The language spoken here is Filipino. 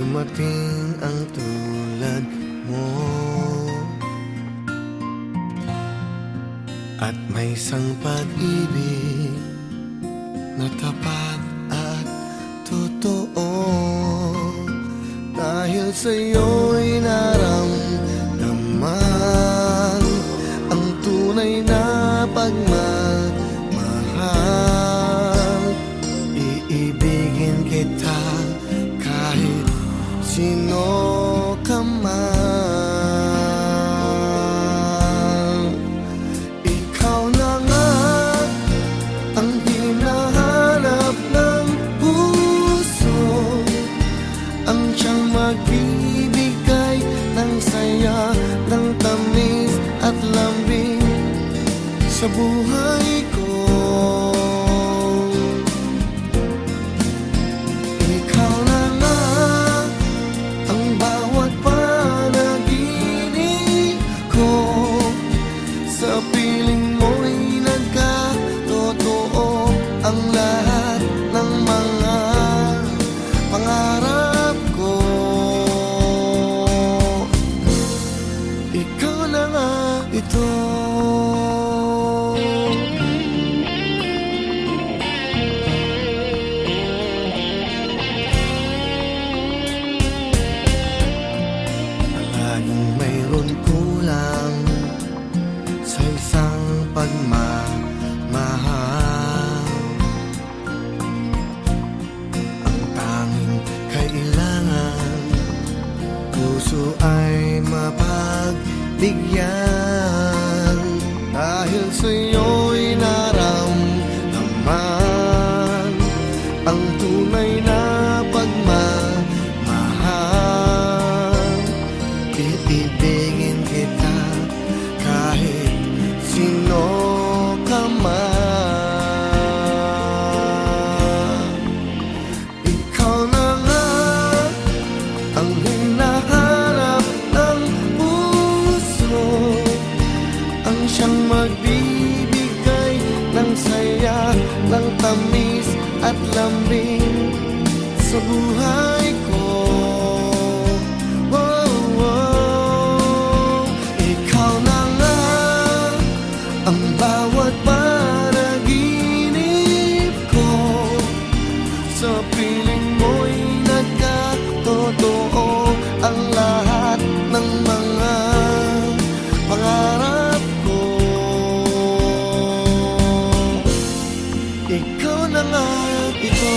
dumating ang tulad mo. At may isang pag-ibig na tapat at totoo. Dahil sa'yo'y naramdaman ang tunay na pagmamahal. Iibigin kita kahit sino ka man. Ikaw na nga ang hinahanap ng puso, ang siyang magbibigay ng saya, ng tamis at lambing sa buhay ko. Ikaw na nga ang bawat panaginip ko, sa piling mo'y nagkatotoo ang lahat ng mga pangarap ko. Ikaw na nga ito. Laging mayroon kulang sa isang pagmamahal. Ang tanging kailangan, puso ay mapagbigyan. Dahil sa'yo'y naramdaman ang tunay na pagmamahal. Iibigin kita kahit sino ka man. Ikaw na nga ang hinahanap ng puso, ang siyang magbibigay ng saya, ng tamis at lambing sa buhay ko. Ikaw na nga ang bawat panaginip ko, sa piling mo'y nagkatotoo ang lahat ng mga pangarap ko. Ikaw na nga ito.